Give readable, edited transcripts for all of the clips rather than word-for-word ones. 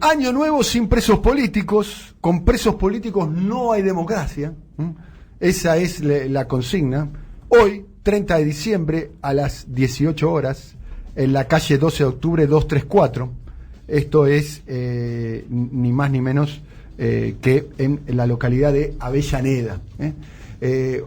Año nuevo sin presos políticos, con presos políticos no hay democracia. Esa es la consigna. Hoy, 30 de diciembre, a las 18 horas, en la calle 12 de octubre 234. Esto es ni más ni menos que en la localidad de Avellaneda.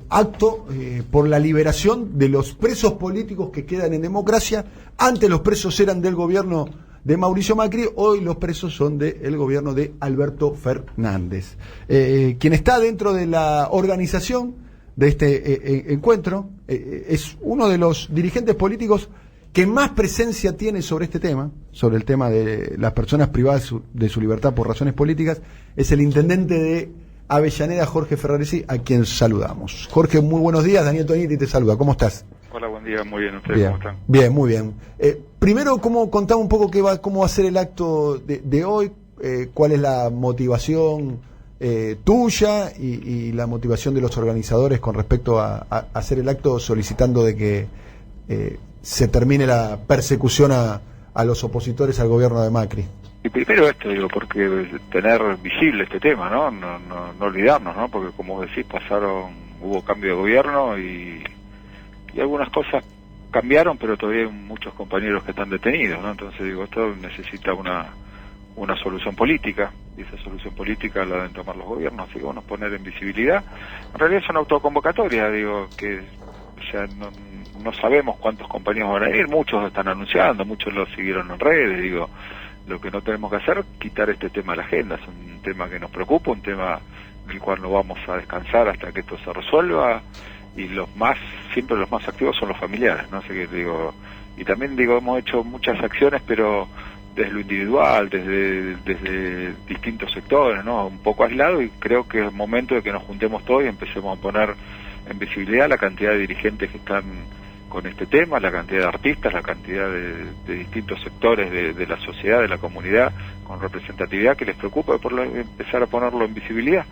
Acto por la liberación de los presos políticos que quedan en democracia. Antes los presos eran del gobierno de Mauricio Macri, hoy los presos son del gobierno de Alberto Fernández. Quien está dentro de la organización de este encuentro es uno de los dirigentes políticos que más presencia tiene sobre este tema, sobre el tema de las personas privadas de su libertad por razones políticas, es el intendente de Avellaneda, Jorge Ferraresi, a quien saludamos. Jorge, muy buenos días, Daniel Tonietti te saluda, ¿cómo estás? Hola, buen día, muy bien, ¿ustedes bien, cómo están? Bien, muy bien. Primero, contame un poco cómo va a ser el acto de hoy, cuál es la motivación tuya y la motivación de los organizadores con respecto a hacer el acto solicitando de que se termine la persecución a los opositores al gobierno de Macri. Y primero esto, digo, porque tener visible este tema, ¿no? No olvidarnos, ¿no? Porque como vos decís, hubo cambio de gobierno y algunas cosas cambiaron, pero todavía hay muchos compañeros que están detenidos, ¿no? Entonces, digo, esto necesita una solución política, y esa solución política la deben tomar los gobiernos, así que bueno, poner en visibilidad. En realidad es una autoconvocatoria, digo, que ya no sabemos cuántos compañeros van a ir, muchos están anunciando, muchos lo siguieron en redes, digo, lo que no tenemos que hacer, quitar este tema de la agenda, es un tema que nos preocupa, un tema del cual no vamos a descansar hasta que esto se resuelva, y siempre los más activos son los familiares, ¿no? Así que digo, y también digo, hemos hecho muchas acciones, pero desde lo individual, desde distintos sectores, ¿no? Un poco aislado, y creo que es momento de que nos juntemos todos y empecemos a poner en visibilidad la cantidad de dirigentes que están con este tema, la cantidad de artistas, la cantidad de distintos sectores de la sociedad, de la comunidad, con representatividad que les preocupa, por empezar a ponerlo en visibilidad.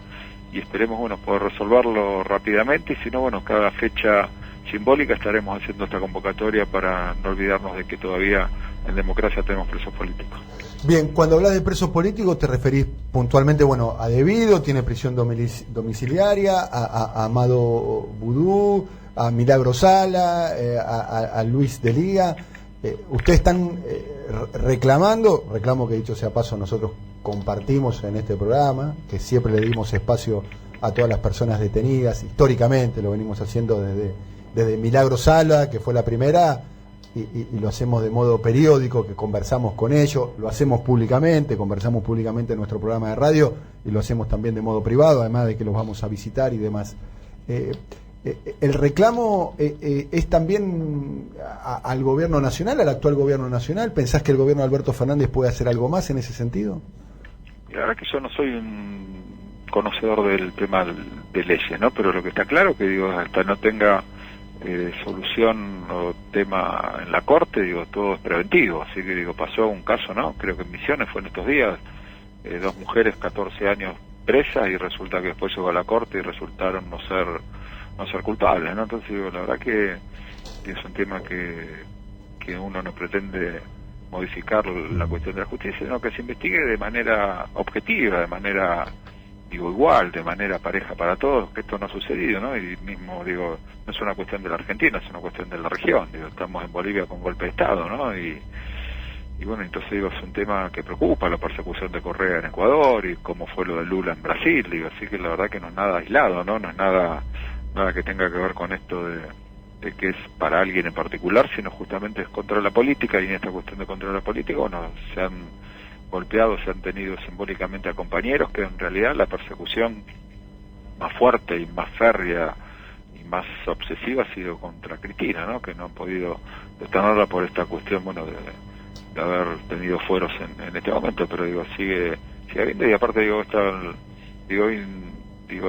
Y esperemos, bueno, poder resolverlo rápidamente, y si no, bueno, cada fecha simbólica estaremos haciendo esta convocatoria para no olvidarnos de que todavía en democracia tenemos presos políticos. Bien, cuando hablas de presos políticos te referís puntualmente, bueno, a Devido, tiene prisión domiciliaria, a Amado Vudú, a Milagro Sala, a Luis de Liga. Ustedes están reclamo que dicho sea paso nosotros compartimos en este programa, que siempre le dimos espacio a todas las personas detenidas, históricamente lo venimos haciendo desde Milagro Sala, que fue la primera, y lo hacemos de modo periódico, que conversamos con ellos, lo hacemos públicamente, conversamos públicamente en nuestro programa de radio, y lo hacemos también de modo privado, además de que los vamos a visitar y demás. El reclamo es también al gobierno nacional, al actual gobierno nacional. ¿Pensás que el gobierno de Alberto Fernández puede hacer algo más en ese sentido? La verdad que yo no soy un conocedor del tema de leyes, ¿no? Pero lo que está claro que, digo, hasta no tenga solución o tema en la corte, digo, todo es preventivo. Así que, digo, pasó un caso, ¿no? Creo que en Misiones fue en estos días, 2 mujeres, 14 años presas, y resulta que después llegó a la corte y resultaron no ser culpables, ¿no? Entonces, digo, la verdad que es un tema que uno no pretende modificar la cuestión de la justicia, sino que se investigue de manera objetiva, de manera, digo, igual, de manera pareja para todos, que esto no ha sucedido, ¿no? Y mismo, digo, no es una cuestión de la Argentina, es una cuestión de la región, digo, estamos en Bolivia con golpe de Estado, ¿no? Y bueno, entonces, digo, es un tema que preocupa, la persecución de Correa en Ecuador y cómo fue lo de Lula en Brasil, digo, así que la verdad que no es nada aislado, ¿no? No es nada que tenga que ver con esto de que es para alguien en particular, sino justamente es contra la política, y en esta cuestión de contra la política, bueno, se han golpeado, se han tenido simbólicamente a compañeros, que en realidad la persecución más fuerte y más férrea y más obsesiva ha sido contra Cristina, ¿no? Que no han podido detenerla por esta cuestión, bueno, de haber tenido fueros en este momento, pero digo, sigue habiendo, y aparte digo,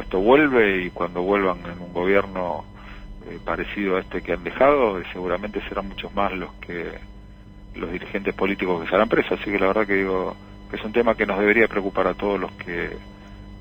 esto vuelve, y cuando vuelvan en un gobierno parecido a este que han dejado, seguramente serán muchos más los dirigentes políticos que serán presos, así que la verdad que digo que es un tema que nos debería preocupar a todos los que,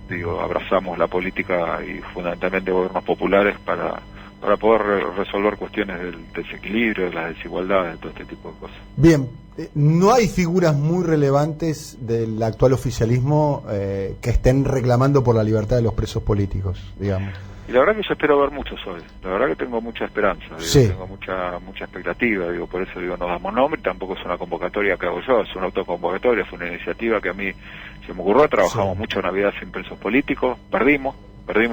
digo, abrazamos la política y fundamentalmente gobiernos populares para para poder resolver cuestiones del desequilibrio, de las desigualdades, de todo este tipo de cosas. Bien, no hay figuras muy relevantes del actual oficialismo que estén reclamando por la libertad de los presos políticos, digamos. Y la verdad que yo espero ver muchos hoy. La verdad que tengo mucha esperanza, digo, sí. Tengo mucha expectativa, digo, por eso digo, no damos nombre, tampoco es una convocatoria que hago yo, es una autoconvocatoria, fue una iniciativa que a mí se me ocurrió, trabajamos sí. mucho Navidad sin presos políticos, perdimos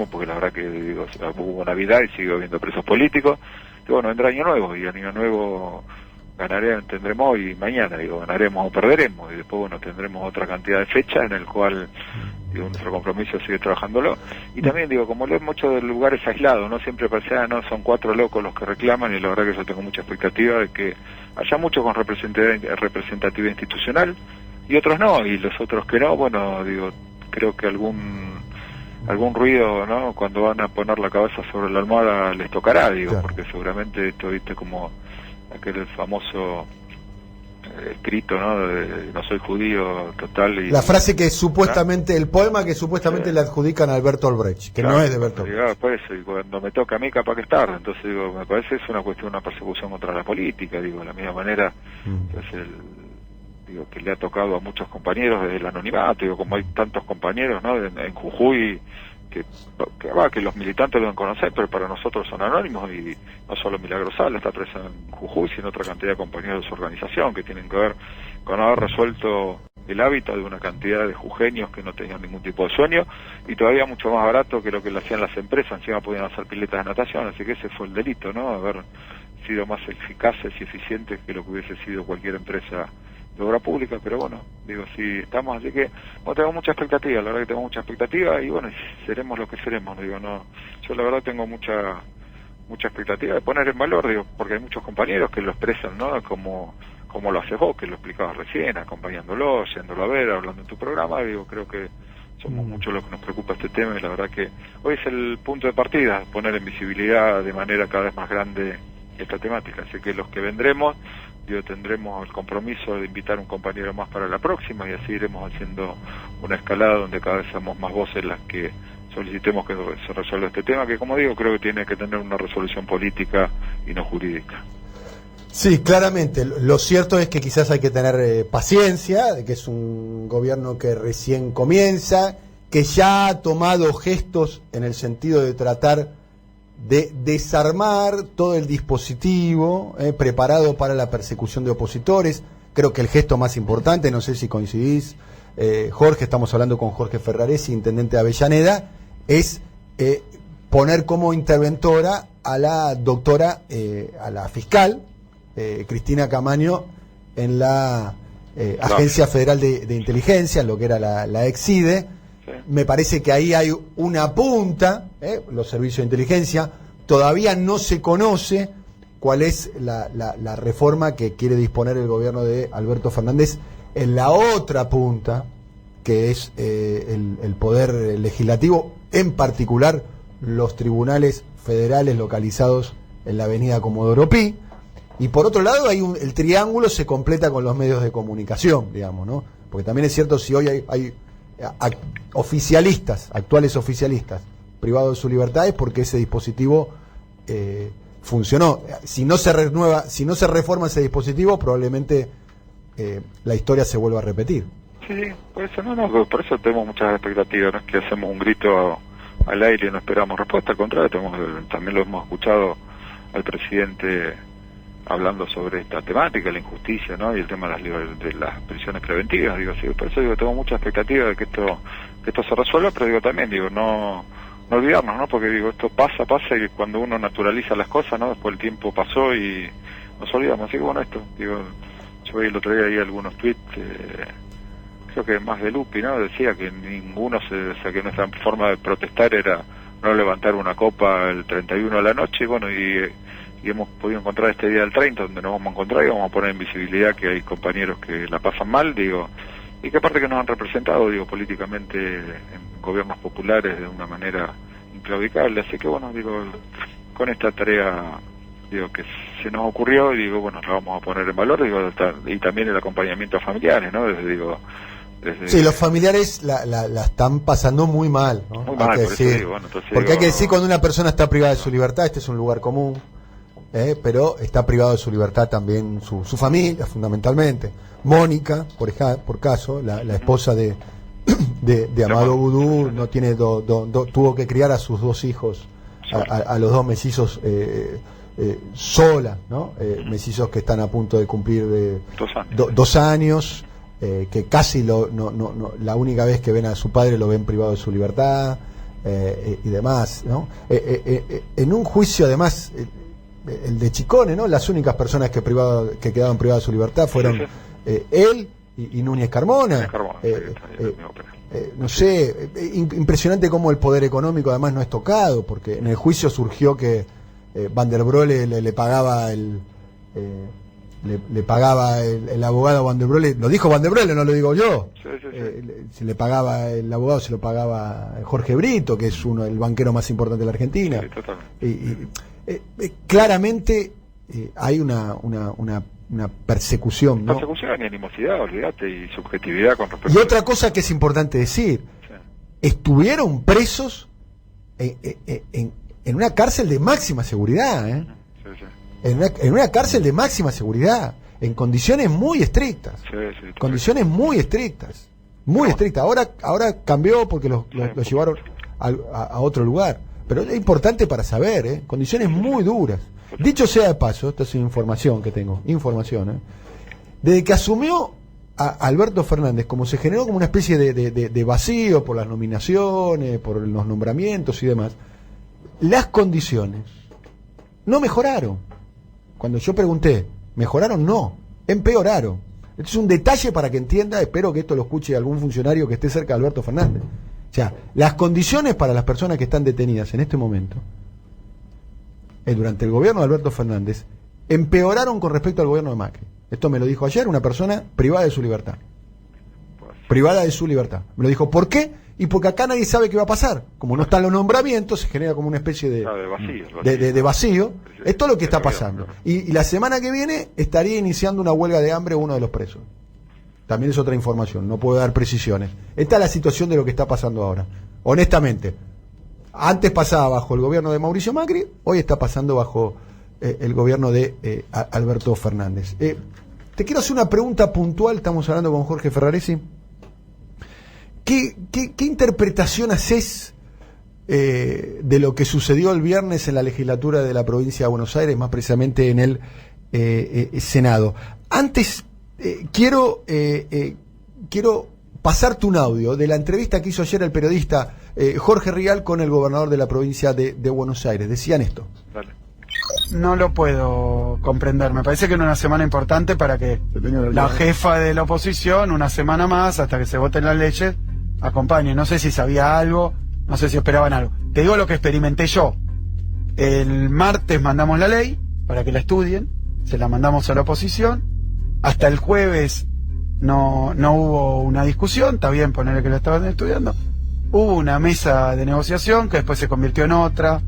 porque la verdad que digo, hubo Navidad y sigue habiendo presos políticos, y bueno, vendrá Año Nuevo, y Año Nuevo tendremos hoy y mañana, digo, ganaremos o perderemos, y después bueno, tendremos otra cantidad de fechas en el cual digo, nuestro compromiso sigue trabajándolo, y también digo, como lo hemos hecho de lugares aislados, no siempre parece, no son 4 locos los que reclaman, y la verdad que yo tengo mucha expectativa de que haya muchos con representatividad institucional, y otros no, y los otros que no, bueno, digo, creo que algún ruido, ¿no? Cuando van a poner la cabeza sobre la almohada les tocará, digo, claro. Porque seguramente esto, viste, como aquel famoso escrito, ¿no? De, no soy judío total. Y la frase que supuestamente, ¿verdad? El poema que supuestamente le adjudican a Alberto Olbrecht, que claro, no es de Bertolt Brecht. Pues, y cuando me toca a mí, capaz que es tarde. Entonces, digo, me parece es una cuestión, una persecución contra la política, digo, de la misma manera, digo, que le ha tocado a muchos compañeros desde el anonimato, digo, como hay tantos compañeros, ¿no? En Jujuy, que los militantes lo deben conocer, pero para nosotros son anónimos, y no solo Milagro Sala está presa en Jujuy, sino otra cantidad de compañeros de su organización que tienen que ver con haber resuelto el hábitat de una cantidad de jujeños que no tenían ningún tipo de sueño, y todavía mucho más barato que lo que le hacían las empresas, encima podían hacer piletas de natación, así que ese fue el delito, ¿no? Haber sido más eficaces y eficientes que lo que hubiese sido cualquier empresa de obra pública, pero bueno, digo, sí estamos, así que bueno, tengo mucha expectativa, la verdad que tengo mucha expectativa, y bueno, seremos lo que seremos, digo, no, yo la verdad tengo mucha expectativa de poner en valor, digo, porque hay muchos compañeros que lo expresan, ¿no? Como lo haces vos, que lo explicabas recién, acompañándolo, yéndolo a ver, hablando en tu programa, digo, creo que somos muchos los que nos preocupa este tema, y la verdad que hoy es el punto de partida, poner en visibilidad de manera cada vez más grande esta temática, así que los que vendremos, digo, tendremos el compromiso de invitar un compañero más para la próxima, y así iremos haciendo una escalada donde cada vez seamos más voces las que solicitemos que se resuelva este tema, que como digo, creo que tiene que tener una resolución política y no jurídica. Sí, claramente. Lo cierto es que quizás hay que tener paciencia, de que es un gobierno que recién comienza, que ya ha tomado gestos en el sentido de tratar de desarmar todo el dispositivo preparado para la persecución de opositores. Creo que el gesto más importante, no sé si coincidís, Jorge, estamos hablando con Jorge Ferraresi, intendente de Avellaneda, es poner como interventora a la doctora, a la fiscal, Cristina Camaño, en la Agencia Federal de Inteligencia, en lo que era la ex-CIDE. Sí. Me parece que ahí hay una punta, los servicios de inteligencia. Todavía no se conoce cuál es la reforma que quiere disponer el gobierno de Alberto Fernández en la otra punta, que es el poder legislativo, en particular los tribunales federales localizados en la avenida Comodoro Pi. Y por otro lado, el triángulo se completa con los medios de comunicación, digamos, ¿no? Porque también es cierto, si hoy hay oficialistas, actuales oficialistas, privados de su libertad, es porque ese dispositivo funcionó. Si no se reforma ese dispositivo, probablemente la historia se vuelva a repetir. Sí, por eso tenemos muchas expectativas, no es que hacemos un grito al aire y no esperamos respuesta, al contrario, también lo hemos escuchado al presidente hablando sobre esta temática, la injusticia, ¿no? Y el tema de las prisiones preventivas, digo, sí, por eso digo, tengo mucha expectativa de que esto se resuelva, pero digo también, digo, no olvidarnos, ¿no? Porque digo, esto pasa y cuando uno naturaliza las cosas, ¿no? Después el tiempo pasó y nos olvidamos, así que bueno, esto, digo, yo vi el otro día ahí algunos tweets, creo que más de Lupi, ¿no? Decía que que nuestra forma de protestar era no levantar una copa el 31 a la noche, y bueno, y hemos podido encontrar este día del 30, donde nos vamos a encontrar y vamos a poner en visibilidad que hay compañeros que la pasan mal, digo, y que aparte que nos han representado, digo, políticamente en gobiernos populares de una manera inclaudicable, así que bueno, digo, con esta tarea, digo, que se nos ocurrió, y digo, bueno, la vamos a poner en valor, digo, y también el acompañamiento a familiares, ¿no? Desde Sí, los familiares la están pasando muy mal, ¿no? Muy mal, hay que por eso decir, digo, bueno, entonces porque digo, hay que decir, cuando una persona está privada de su libertad, este es un lugar común, pero está privado de su libertad también su familia, fundamentalmente. Mónica, por caso, la esposa de Amado Vudú, no tiene tuvo que criar a sus 2 hijos, a los 2 mellizos sola, ¿no? Mellizos que están a punto de cumplir 2 años, que casi la única vez que ven a su padre lo ven privado de su libertad, y demás, ¿no? En un juicio, además, el de Chicone, ¿no? Las únicas personas que quedaban privadas de su libertad fueron él y Núñez Carmona. No sé, impresionante cómo el poder económico además no es tocado, porque en el juicio surgió que Van der Brohe le pagaba el abogado a Van der Brohe, lo dijo Van der Brohe, no lo digo yo. Se le pagaba el abogado, se lo pagaba Jorge Brito, que es el banquero más importante de la Argentina. Claramente hay una persecución, ¿no? Persecución y animosidad, olvídate, y subjetividad con respecto. Y otra cosa que es importante decir, estuvieron presos en una cárcel de máxima seguridad, en una cárcel de máxima seguridad, en condiciones muy estrictas, condiciones muy estrictas, Ahora cambió porque los llevaron a otro lugar, pero es importante para saber, condiciones muy duras. Dicho sea de paso, esta es información que tengo, desde que asumió a Alberto Fernández, como se generó como una especie de vacío por las nominaciones, por los nombramientos y demás, las condiciones no mejoraron. Cuando yo pregunté, ¿mejoraron? No, empeoraron. Este es un detalle para que entienda, espero que esto lo escuche algún funcionario que esté cerca de Alberto Fernández. O sea, las condiciones para las personas que están detenidas en este momento, durante el gobierno de Alberto Fernández, empeoraron con respecto al gobierno de Macri. Esto me lo dijo ayer una persona privada de su libertad. Privada de su libertad. Me lo dijo, ¿por qué? Y porque acá nadie sabe qué va a pasar. Como no están los nombramientos, se genera como una especie de vacío. Esto es lo que está pasando. Y la semana que viene estaría iniciando una huelga de hambre uno de los presos. También es otra información, no puedo dar precisiones. Esta es la situación de lo que está pasando ahora. Honestamente, antes pasaba bajo el gobierno de Mauricio Macri, hoy está pasando bajo el gobierno de Alberto Fernández. Te quiero hacer una pregunta puntual, estamos hablando con Jorge Ferraresi. ¿Qué interpretación haces de lo que sucedió el viernes en la legislatura de la provincia de Buenos Aires, más precisamente en el Senado? Antes, quiero pasarte un audio de la entrevista que hizo ayer el periodista Jorge Rial con el gobernador de la provincia de Buenos Aires. Decían esto. Dale. No lo puedo comprender. Me parece que era una semana importante para que la jefa de la oposición, una semana más, hasta que se voten las leyes, acompañe. No sé si sabía algo, no sé si esperaban algo. Te digo lo que experimenté yo. El martes mandamos la ley para que la estudien, se la mandamos a la oposición. Hasta el jueves no hubo una discusión, está bien ponerle que la estaban estudiando. Hubo una mesa de negociación que después se convirtió en otra,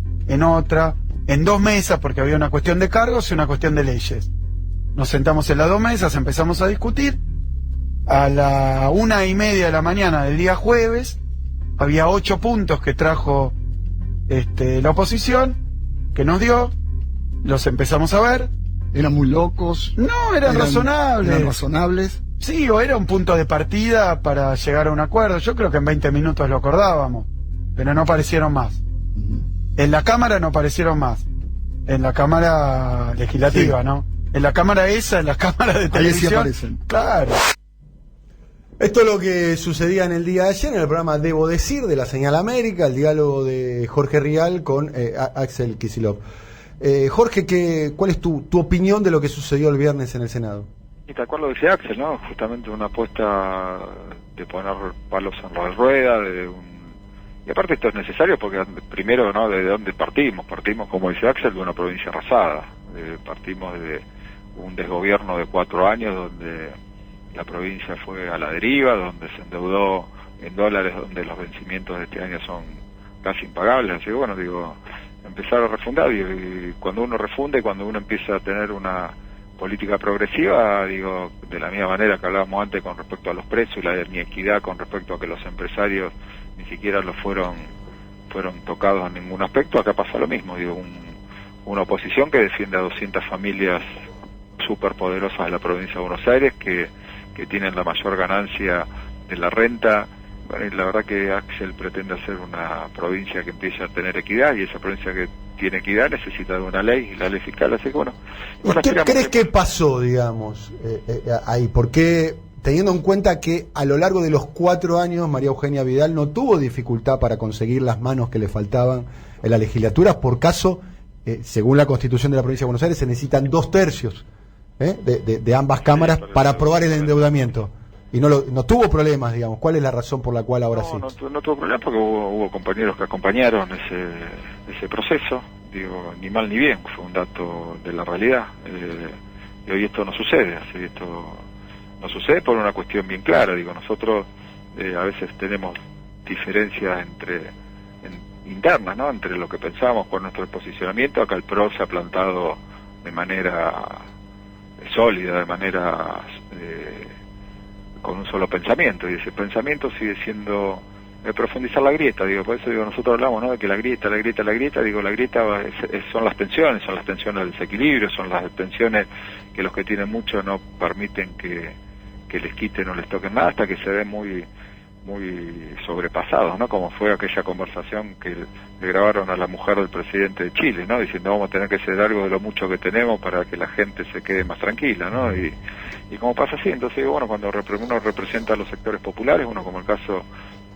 en 2 mesas, porque había una cuestión de cargos y una cuestión de leyes. Nos sentamos en las 2 mesas, empezamos a discutir. A la 1:30 de la mañana del día jueves había 8 puntos que trajo la oposición, que nos dio, los empezamos a ver. ¿Eran muy locos? No, eran razonables. ¿Eran razonables? Sí, o era un punto de partida para llegar a un acuerdo. Yo creo que en 20 minutos lo acordábamos, pero no aparecieron más. En la Cámara no aparecieron más. En la Cámara Legislativa, sí. ¿No? En la Cámara en la Cámara de Televisión. Ahí sí aparecen. Claro. Esto es lo que sucedía en el día de ayer en el programa Debo Decir de la Señal América, el diálogo de Jorge Rial con Axel Kicillof. Jorge, ¿cuál es tu opinión de lo que sucedió el viernes en el Senado? Y tal cual lo decía Axel, ¿no? Justamente una apuesta de poner palos en la rueda, y aparte esto es necesario porque primero, ¿no? ¿De dónde partimos? Partimos, como dice Axel, de una provincia arrasada. Partimos de un desgobierno de 4 años donde la provincia fue a la deriva, donde se endeudó en dólares, donde los vencimientos de este año son casi impagables. Así que bueno, digo, empezar a refundar, y cuando uno refunde, cuando uno empieza a tener una política progresiva, digo, de la misma manera que hablábamos antes con respecto a los precios y la inequidad con respecto a que los empresarios ni siquiera lo fueron tocados en ningún aspecto, acá pasa lo mismo, digo, una oposición que defiende a 200 familias superpoderosas de la provincia de Buenos Aires que tienen la mayor ganancia de la renta. La verdad que Axel pretende hacer una provincia que empiece a tener equidad, y esa provincia que tiene equidad necesita de una ley, y la ley fiscal, así que bueno. ¿Y qué crees que pasó, digamos, ahí? Porque teniendo en cuenta que a lo largo de los 4 años María Eugenia Vidal no tuvo dificultad para conseguir las manos que le faltaban en la legislatura, por caso, según la Constitución de la provincia de Buenos Aires, se necesitan 2/3 de ambas cámaras para aprobar el endeudamiento. Y no tuvo problemas, digamos. ¿Cuál es la razón por la cual ahora sí? No tuvo problemas porque hubo compañeros que acompañaron ese proceso. Digo, ni mal ni bien, fue un dato de la realidad. Y hoy esto no sucede, así esto no sucede por una cuestión bien clara. Digo, nosotros a veces tenemos diferencias internas, ¿no? Entre lo que pensamos con nuestro posicionamiento. Acá el PRO se ha plantado de manera sólida, de manera con un solo pensamiento, y ese pensamiento sigue siendo profundizar la grieta. Digo, por eso digo, nosotros hablamos, ¿no?, de que la grieta, digo, la grieta son las tensiones del desequilibrio, son las tensiones que los que tienen mucho no permiten que les quiten o les toquen nada, hasta que se ven muy sobrepasados, ¿no? Como fue aquella conversación que le grabaron a la mujer del presidente de Chile, ¿no? Diciendo, vamos a tener que hacer algo de lo mucho que tenemos para que la gente se quede más tranquila, ¿no? Y como pasa así, entonces, bueno, cuando uno representa a los sectores populares, uno como el caso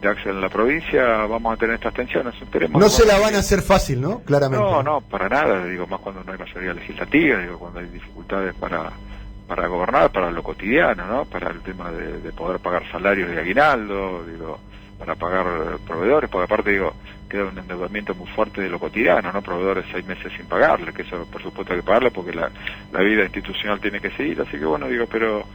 de Axel en la provincia, vamos a tener estas tensiones. No se la van a hacer fácil, ¿no? Claramente. No, para nada, digo, más cuando no hay mayoría legislativa, digo, cuando hay dificultades para gobernar, para lo cotidiano, ¿no? Para el tema de poder pagar salarios de aguinaldo, digo, para pagar proveedores, porque aparte, digo, queda un endeudamiento muy fuerte de lo cotidiano, ¿no? Proveedores 6 meses sin pagarle, que eso por supuesto hay que pagarle porque la vida institucional tiene que seguir, así que bueno, digo, pero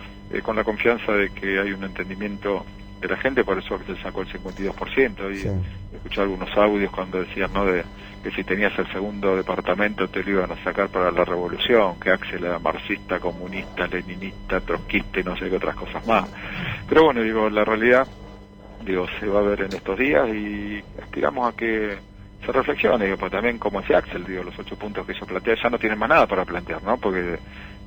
con la confianza de que hay un entendimiento de la gente, por eso se sacó el 52%, y sí. Escuché algunos audios cuando decían, ¿no?, de que si tenías el segundo departamento te lo iban a sacar para la revolución, que Axel era marxista, comunista, leninista, tronquista y no sé qué otras cosas más. Pero bueno, digo, la realidad, digo, se va a ver en estos días y aspiramos a que se reflexione, digo, pero también como decía Axel, digo, los 8 puntos que ellos plantearon ya no tienen más nada para plantear, ¿no? Porque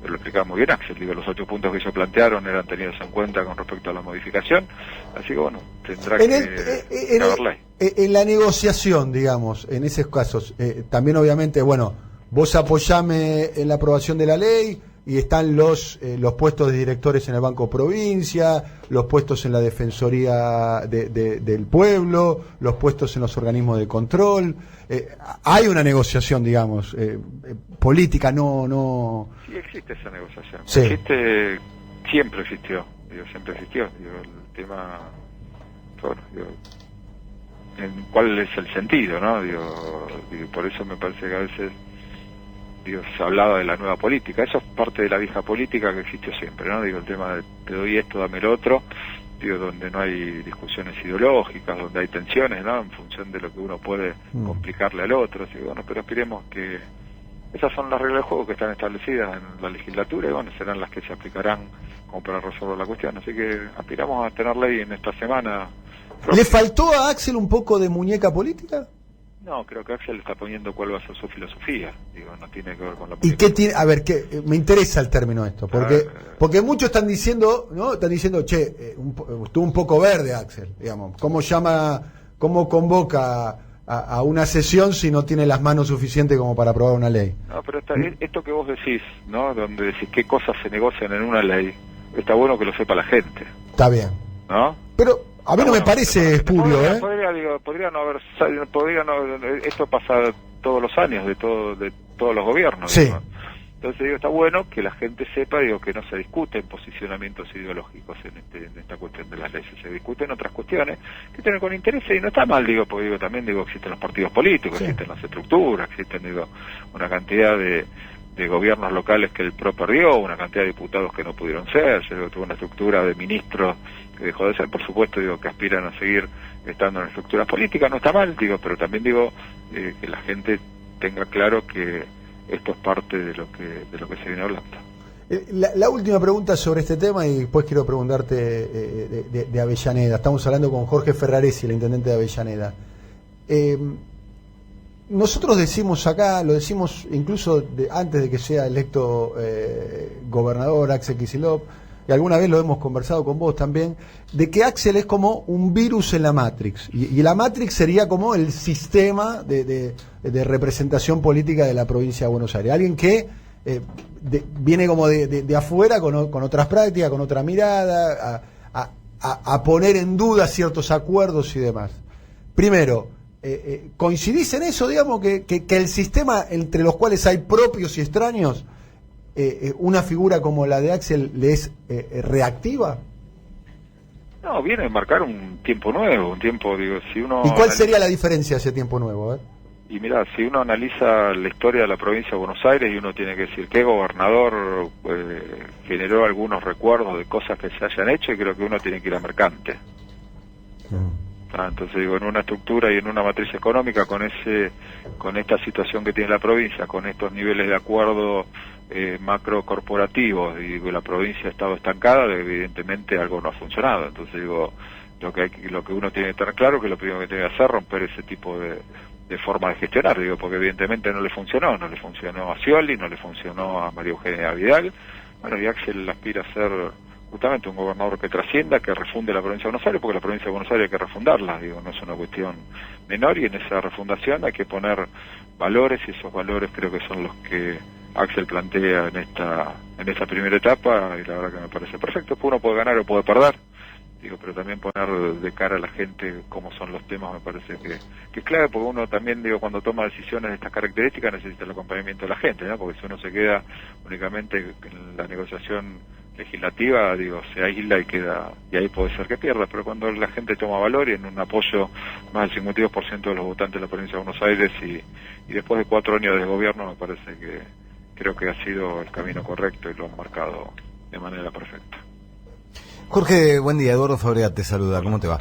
lo explicaba muy bien Axel, digo, los 8 puntos que ellos plantearon eran tenidos en cuenta con respecto a la modificación, así que bueno, tendrá que haber ley. En la negociación, digamos, en esos casos, también obviamente, bueno, vos apoyame en la aprobación de la ley, y están los puestos de directores en el Banco Provincia, los puestos en la Defensoría del Pueblo, los puestos en los organismos de control. Hay una negociación, digamos, política, no... Sí, existe esa negociación. Sí. Siempre existió. Digo, el tema... Bueno, ¿cuál es el sentido, no? Digo, por eso me parece que a veces... Digo, se hablaba de la nueva política, eso es parte de la vieja política que existió siempre, ¿no? Digo, el tema de te doy esto, dame el otro, digo, donde no hay discusiones ideológicas, donde hay tensiones, ¿no?, en función de lo que uno puede complicarle al otro, así, bueno, pero aspiremos que esas son las reglas de juego que están establecidas en la legislatura y bueno, serán las que se aplicarán como para resolver la cuestión, así que aspiramos a tener ley en esta semana. ¿Le faltó a Axel un poco de muñeca política? No, creo que Axel está poniendo cuál va a ser su filosofía. Digo, no tiene que ver con la política. ¿Y qué tiene? A ver, me interesa el término esto, porque muchos están diciendo, ¿no? Están diciendo, che, estuvo un poco verde Axel, digamos. ¿Cómo convoca a una sesión si no tiene las manos suficientes como para aprobar una ley? No, pero esto que vos decís, ¿no? Donde decís qué cosas se negocian en una ley, está bueno que lo sepa la gente. Está bien. ¿No? Pero a mí no me parece espurio, podría no haber, esto pasa todos los años de todos los gobiernos. Sí. Digo. Entonces digo, está bueno que la gente sepa, digo, que no se discuten posicionamientos ideológicos en esta cuestión de las leyes, se discuten otras cuestiones que tienen con interés y no está mal, digo, porque digo, también digo, existen los partidos políticos, sí, existen las estructuras, existen, digo, una cantidad de gobiernos locales que el PRO perdió, una cantidad de diputados que no pudieron ser, tuvo una estructura de ministros que dejó de ser, por supuesto, digo, que aspiran a seguir estando en estructuras políticas, no está mal, digo, pero también digo que la gente tenga claro que esto es parte de lo que se viene hablando. La última pregunta sobre este tema y después quiero preguntarte de Avellaneda. Estamos hablando con Jorge Ferraresi, el intendente de Avellaneda. Nosotros decimos acá, lo decimos incluso antes de que sea electo gobernador Axel Kicillof, y alguna vez lo hemos conversado con vos también, de que Axel es como un virus en la Matrix, y la Matrix sería como el sistema de representación política de la provincia de Buenos Aires. Alguien que viene como de afuera con otras prácticas, con otra mirada, a poner en duda ciertos acuerdos y demás. Primero, ¿coincidís en eso, digamos, que el sistema entre los cuales hay propios y extraños, una figura como la de Axel le es reactiva? No, viene a marcar un tiempo nuevo, un tiempo, digo, si uno... ¿Y cuál sería la diferencia de ese tiempo nuevo? Y mirá, si uno analiza la historia de la provincia de Buenos Aires, y uno tiene que decir qué gobernador generó algunos recuerdos de cosas que se hayan hecho, y creo que uno tiene que ir a Mercante. Entonces digo, en una estructura y en una matriz económica, con esta situación que tiene la provincia, con estos niveles de acuerdo macro corporativos, y la provincia ha estado estancada, evidentemente algo no ha funcionado. Entonces digo, lo que uno tiene que estar claro, que lo primero que tiene que hacer es romper ese tipo de forma de gestionar, digo, porque evidentemente no le funcionó a Scioli, no le funcionó a María Eugenia Vidal. Bueno, y Axel aspira a ser justamente un gobernador que trascienda, que refunde la provincia de Buenos Aires, porque la provincia de Buenos Aires hay que refundarla, digo, no es una cuestión menor, y en esa refundación hay que poner valores, y esos valores creo que son los que Axel plantea en esta primera etapa, y la verdad que me parece perfecto. Uno puede ganar o puede perder, digo, pero también poner de cara a la gente cómo son los temas me parece que es clave, porque uno también, digo, cuando toma decisiones de estas características necesita el acompañamiento de la gente, ¿no? Porque si uno se queda únicamente en la negociación legislativa, digo, se aísla y ahí puede ser que pierda, pero cuando la gente toma valor y en un apoyo más del 52% de los votantes de la provincia de Buenos Aires, y después de 4 años de gobierno, me parece que creo que ha sido el camino correcto y lo han marcado de manera perfecta. Jorge, buen día. Eduardo Fabregat te saluda. ¿Cómo te va?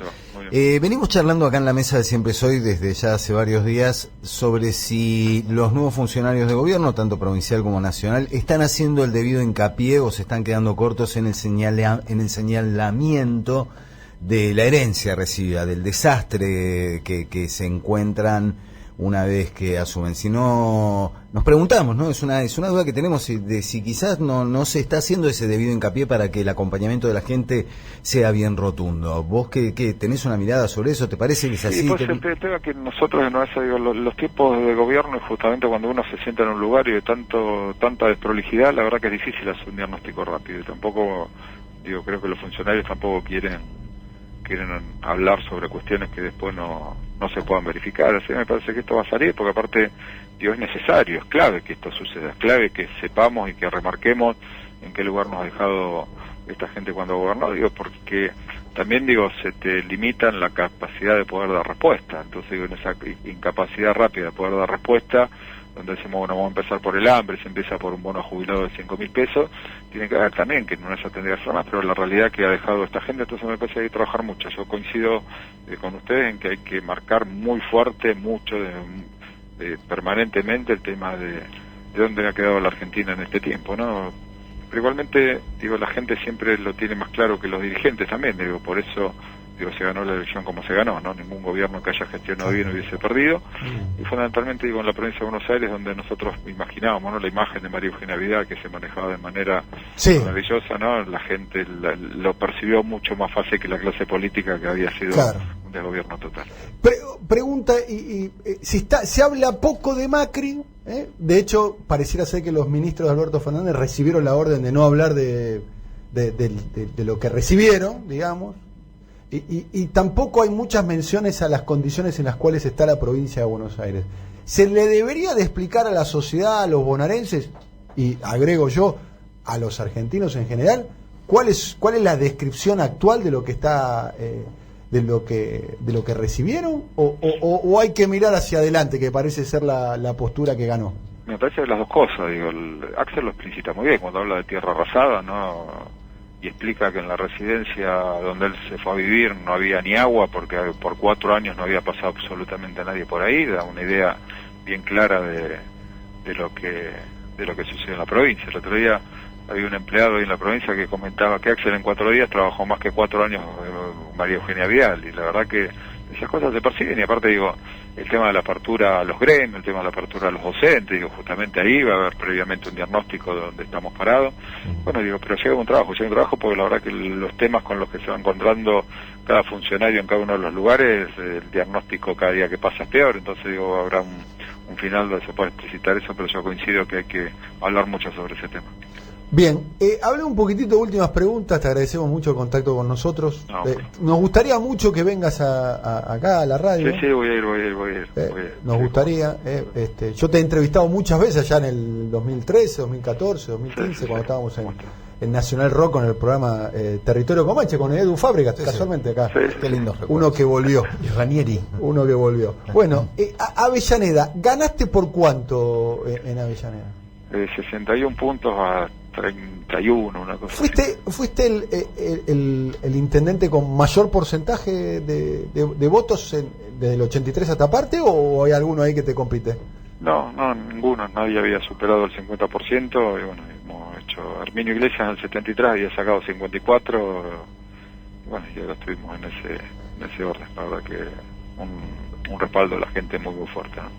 Venimos charlando acá en la mesa de Siempre Soy desde ya hace varios días sobre si los nuevos funcionarios de gobierno, tanto provincial como nacional, están haciendo el debido hincapié o se están quedando cortos en el señalamiento de la herencia recibida, del desastre que se encuentran una vez que asumen. Si no, nos preguntamos, ¿no? Es una duda que tenemos de si quizás no se está haciendo ese debido hincapié para que el acompañamiento de la gente sea bien rotundo. ¿Vos qué tenés una mirada sobre eso? ¿Te parece que es así? Sí, pues el tema que nosotros, no es, digo, los tiempos de gobierno, y justamente cuando uno se sienta en un lugar y de tanta desprolijidad, la verdad que es difícil hacer un diagnóstico rápido. Y tampoco, digo, creo que los funcionarios tampoco quieren hablar sobre cuestiones que después no se puedan verificar. Así me parece que esto va a salir, porque aparte, digo, es necesario, es clave que esto suceda, es clave que sepamos y que remarquemos en qué lugar nos ha dejado esta gente cuando gobernó, digo, porque también, digo, se te limita en la capacidad de poder dar respuesta. Entonces, digo, en esa incapacidad rápida de poder dar respuesta, donde decimos, bueno, vamos a empezar por el hambre, se empieza por un bono jubilado de 5.000 pesos, tiene que haber también, que no se tendría que hacer más, pero la realidad que ha dejado esta gente, entonces me parece que hay que trabajar mucho. Yo coincido con ustedes en que hay que marcar muy fuerte, mucho, permanentemente el tema de dónde ha quedado la Argentina en este tiempo, ¿no? Pero igualmente, digo, la gente siempre lo tiene más claro que los dirigentes también, digo, por eso, digo, se ganó la elección como se ganó, ¿no? Ningún gobierno que haya gestionado bien hubiese perdido, y fundamentalmente, digo, en la provincia de Buenos Aires, donde nosotros imaginábamos, ¿no?, la imagen de María Eugenia Vidal, que se manejaba de manera maravillosa, ¿no? La gente lo percibió mucho más fácil que la clase política, que había sido un desgobierno total. Pregunta, se habla poco de Macri, de hecho, pareciera ser que los ministros de Alberto Fernández recibieron la orden de no hablar de lo que recibieron, digamos, y tampoco hay muchas menciones a las condiciones en las cuales está la provincia de Buenos Aires. ¿Se le debería de explicar a la sociedad, a los bonaerenses, y agrego yo, a los argentinos en general, cuál es la descripción actual de lo que está, de lo que recibieron, o hay que mirar hacia adelante, que parece ser la postura que ganó? Me parece que las dos cosas, digo, Axel lo explicita muy bien cuando habla de tierra arrasada, ¿no? Y explica que en la residencia donde él se fue a vivir no había ni agua, porque por 4 años no había pasado absolutamente nadie por ahí. Da una idea bien clara de lo que sucede en la provincia. El otro día Había un empleado ahí en la provincia que comentaba que Axel en 4 días trabajó más que 4 años María Eugenia Vial, y la verdad que esas cosas se persiguen. Y aparte, digo, el tema de la apertura a los gremios, el tema de la apertura a los docentes, digo, justamente ahí va a haber previamente un diagnóstico de donde estamos parados. Bueno, digo, pero llega un trabajo porque la verdad que los temas con los que se va encontrando cada funcionario en cada uno de los lugares, el diagnóstico cada día que pasa es peor. Entonces, digo, habrá un final donde se puede explicitar eso, pero yo coincido que hay que hablar mucho sobre ese tema. Bien, hablé un poquitito de últimas preguntas, te agradecemos mucho el contacto con nosotros. No, nos gustaría mucho que vengas acá a la radio. Sí, voy a ir. Nos gustaría. Yo te he entrevistado muchas veces allá en el 2013, 2014, 2015, cuando estábamos en Nacional Rock con el programa Territorio Comanche, con Edu Fábricas, casualmente acá. Qué lindo. Uno que volvió. Y Ranieri. Uno que volvió. Bueno, Avellaneda, ¿ganaste por cuánto en Avellaneda? 61 puntos a 31, una cosa ¿Fuiste el intendente con mayor porcentaje de votos desde el 83 hasta parte, o hay alguno ahí que te compite? No, ninguno, nadie había superado el 50%, y bueno, hemos hecho Herminio Iglesias en el 73, había sacado 54, y bueno, y ahora estuvimos en ese orden. La verdad que un respaldo de la gente muy fuerte, ¿no?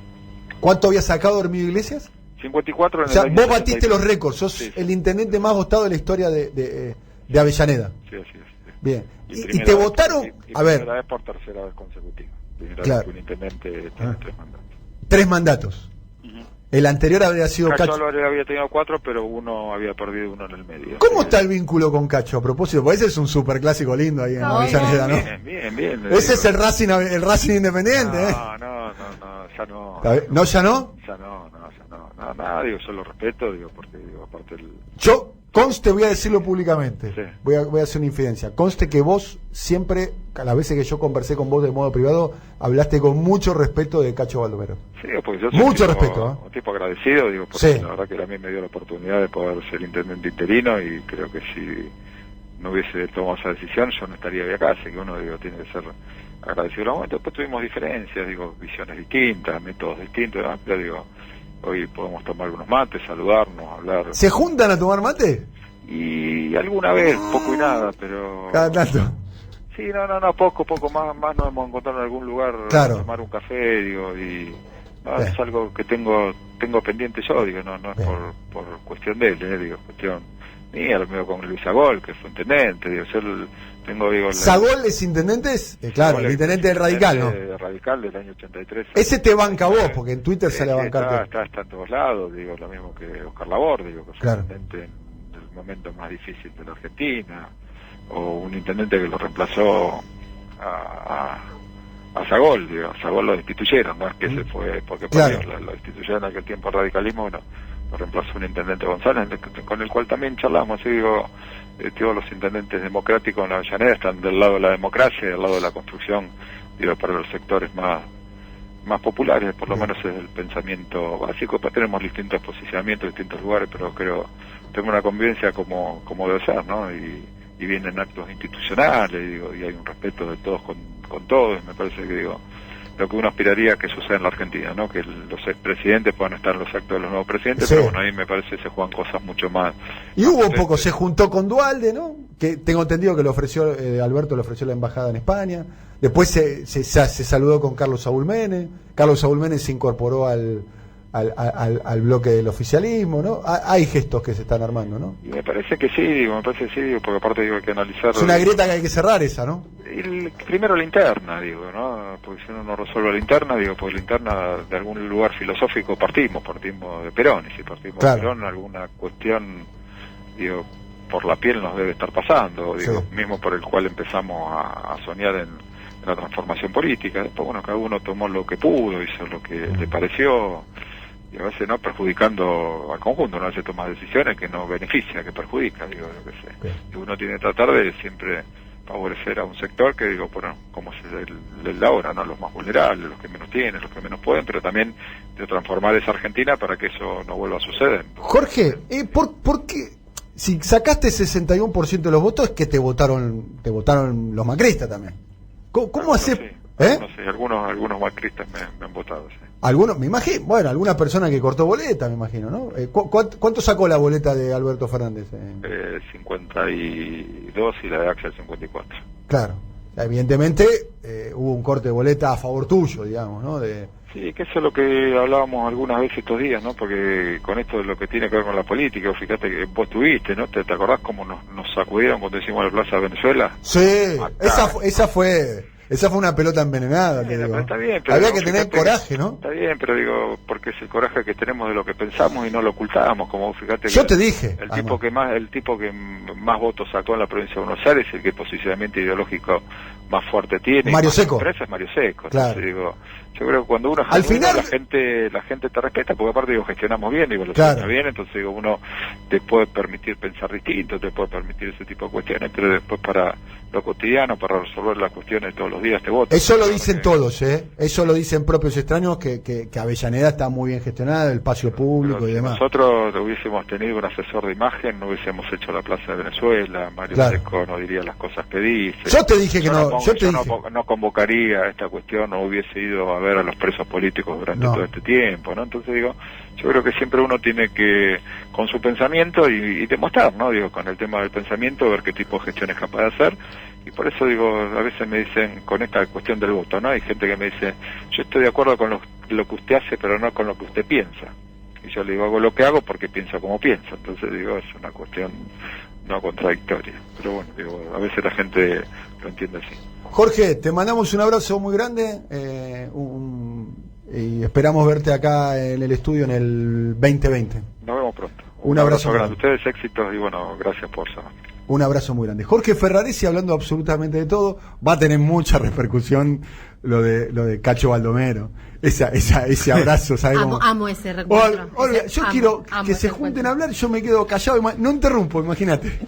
¿Cuánto había sacado Herminio Iglesias? 54 en o sea, el año vos batiste 73. los récords, sos sí. el intendente más votado de la historia de Avellaneda. Sí, así es. Bien. Y te vez, votaron, a ver. Primera vez por tercera vez consecutiva. Primera Claro. vez que un intendente tiene 3 mandatos. 3 mandatos. El anterior habría sido Cacho Cacho. Álvarez había tenido 4, pero uno había perdido uno en el medio. ¿Cómo está el vínculo con Cacho? A propósimo, porque ese es un superclásico lindo ahí en Avellaneda, ¿no? Bien. Ese es el Racing Independiente, ¿eh? No, ya no. ¿No, ya no? Ya no. Nada, digo, yo lo respeto, digo, porque digo, aparte Yo, conste, voy a decirlo públicamente. Sí. Voy a hacer una infidencia. Conste que vos siempre, a las veces que yo conversé con vos de modo privado, hablaste con mucho respeto de Cacho Baldomero. Sí, pues yo soy Mucho un tipo, respeto, un tipo agradecido, digo, porque Sí. la verdad que a mí me dio la oportunidad de poder ser intendente interino, y creo que si no hubiese tomado esa decisión yo no estaría hoy acá, así que uno, digo, tiene que ser agradecido en el momento. Después tuvimos diferencias, digo, visiones distintas, métodos distintos, pero digo, hoy podemos tomar unos mates, saludarnos, hablar. ¿Se juntan a tomar mate? Y alguna vez, poco y nada, pero... Cada tanto. Sí, no, poco más nos hemos encontrado en algún lugar Claro. a tomar un café, digo, y es algo que tengo pendiente yo, digo, no es por cuestión de él, digo, cuestión mía, lo mismo con Luis Agol, que fue intendente, digo, yo tengo, digo... ¿Sagol es intendente? Claro, el intendente del Radical, ¿no? Radical del año 83. Ese te banca vos, porque en Twitter sale a bancarte. Está en todos lados, digo, lo mismo que Oscar Labor, digo, que fue Claro. intendente en el momento más difícil de la Argentina, o un intendente que lo reemplazó a Sagol, digo, a Sagol lo destituyeron, no es que se fue porque Claro. lo destituyeron en aquel tiempo el radicalismo, bueno, lo reemplazó un intendente González, con el cual también charlamos, así digo, todos los intendentes democráticos en la Avellaneda están del lado de la democracia y del lado de la construcción, digo, para los sectores más populares, por lo menos es el pensamiento básico. Pues tenemos distintos posicionamientos, distintos lugares, pero creo tengo una convivencia como debe ser, ¿no? Y vienen actos institucionales, digo, y hay un respeto de todos con todos. Me parece que, digo, lo que uno aspiraría que suceda en la Argentina, ¿no? Que los expresidentes puedan estar en los actos de los nuevos presidentes, Sí. pero bueno, ahí me parece que se juegan cosas mucho más. Y hubo un potentes. poco, se juntó con Duhalde, ¿no? Que tengo entendido que le ofreció, Alberto le ofreció la embajada en España. Después se saludó con Carlos Saúl Menem. Carlos Saúl Menem se incorporó al bloque del oficialismo, ¿no? Hay gestos que se están armando, ¿no? Y me parece que sí, digo, porque aparte digo hay que analizar... Es una grieta que hay que cerrar esa, ¿no? Primero la interna, digo, ¿no? Porque si uno no resuelve la interna, digo, porque la interna de algún lugar filosófico partimos de Perón, y si partimos Claro. de Perón, alguna cuestión, digo, por la piel nos debe estar pasando, digo, Sí. mismo por el cual empezamos a soñar en la transformación política. Después, bueno, cada uno tomó lo que pudo, hizo lo que le pareció, y a veces no perjudicando al conjunto, no a veces toma decisiones que no beneficia, que perjudica, digo, lo que sé. Bien. Y uno tiene que tratar de siempre favorecer a un sector que, digo, bueno, como es el de ahora, ¿no? Los más vulnerables, los que menos tienen, los que menos pueden, pero también de transformar esa Argentina para que eso no vuelva a suceder. Jorge, ¿por qué? Si sacaste 61% de los votos, es que te votaron los macristas también. ¿Cómo haces? Sí. Algunos macristas me han votado, sí. Algunos, me imagino, bueno, alguna persona que cortó boleta, me imagino, ¿no? ¿Cuánto sacó la boleta de Alberto Fernández? 52 y la de Axel 54. Claro, evidentemente hubo un corte de boleta a favor tuyo, digamos, ¿no? Sí, que eso es lo que hablábamos algunas veces estos días, ¿no? Porque con esto de lo que tiene que ver con la política, fíjate que vos tuviste, ¿no? ¿Te acordás cómo nos sacudieron cuando hicimos la Plaza de Venezuela? Sí, esa fue una pelota envenenada, te digo. Está bien, pero había que tener coraje, ¿no? Está bien, pero digo, porque es el coraje que tenemos de lo que pensamos y no lo ocultamos, como fíjate. Yo te dije. El tipo que más votos sacó en la provincia de Buenos Aires, el que posicionamiento ideológico más fuerte tiene. Mario Seco. Es Mario Seco. Claro. Entonces, digo, yo creo que cuando uno al final la gente te respeta, porque aparte digo, gestionamos bien, digo, lo claro. bien, entonces digo, uno te puede permitir pensar distinto, te puede permitir ese tipo de cuestiones, pero después para lo cotidiano, para resolver las cuestiones todos los días te votan. Eso lo dicen todos, eso lo dicen propios extraños, que Avellaneda está muy bien gestionada, el espacio público pero y demás. Si nosotros hubiésemos tenido un asesor de imagen, no hubiésemos hecho la Plaza de Venezuela, Mario Seco no diría las cosas que dice. Yo te dije que no, no convocaría esta cuestión, no hubiese ido a ver a los presos políticos durante todo este tiempo, ¿no? Entonces digo, yo creo que siempre uno tiene que, con su pensamiento y demostrar, ¿no? Digo, con el tema del pensamiento, ver qué tipo de gestión es capaz de hacer. Y por eso digo, a veces me dicen, con esta cuestión del voto, ¿no? Hay gente que me dice, yo estoy de acuerdo con lo que usted hace, pero no con lo que usted piensa. Y yo le digo, hago lo que hago porque pienso como pienso. Entonces digo, es una cuestión no contradictoria. Pero bueno, digo, a veces la gente lo entiende así. Jorge, te mandamos un abrazo muy grande y esperamos verte acá en el estudio en el 2020. Nos vemos pronto. Un abrazo grande. Ustedes éxitos y bueno, gracias por eso. Un abrazo muy grande. Jorge Ferraresi, hablando absolutamente de todo, va a tener mucha repercusión lo de Cacho Baldomero. Ese abrazo, ¿sabes? Amo ese recuerdo. Yo quiero que se junten a hablar, yo me quedo callado, no interrumpo, imagínate.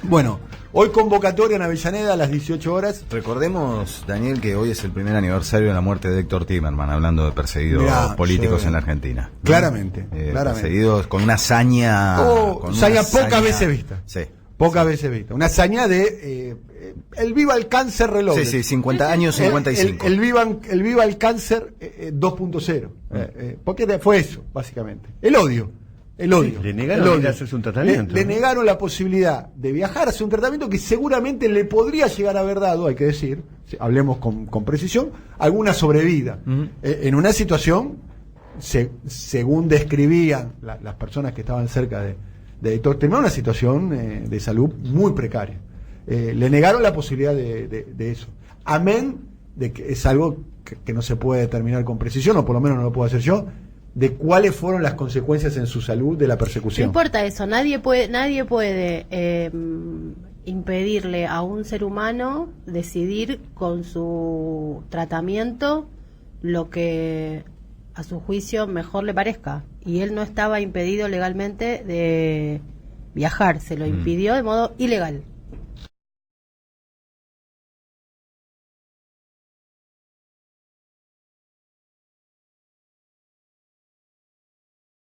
Bueno, hoy convocatoria en Avellaneda a las 18 horas. Recordemos, Daniel, que hoy es el primer aniversario de la muerte de Héctor Timerman, hablando de perseguidos políticos en la Argentina. Claramente. Perseguidos con una hazaña... hazaña pocas veces vista. Sí. Pocas veces vista. Una hazaña de... el Viva el Cáncer reloj. Sí, 50 años, 55. El Viva el Cáncer 2.0. Porque fue eso, básicamente. El odio. Le negaron hacerse un tratamiento. Le negaron la posibilidad de viajar a hacer un tratamiento que seguramente le podría llegar a haber dado, hay que decir, hablemos con precisión, alguna sobrevida. En una situación, según describían las personas que estaban cerca de Héctor Timerman, una situación de salud muy precaria. Le negaron la posibilidad de eso. Amén de que es algo que no se puede determinar con precisión, o por lo menos no lo puedo hacer yo, de cuáles fueron las consecuencias en su salud de la persecución. No importa eso, nadie puede impedirle a un ser humano decidir con su tratamiento lo que a su juicio mejor le parezca. Y él no estaba impedido legalmente de viajar, se lo impidió de modo ilegal.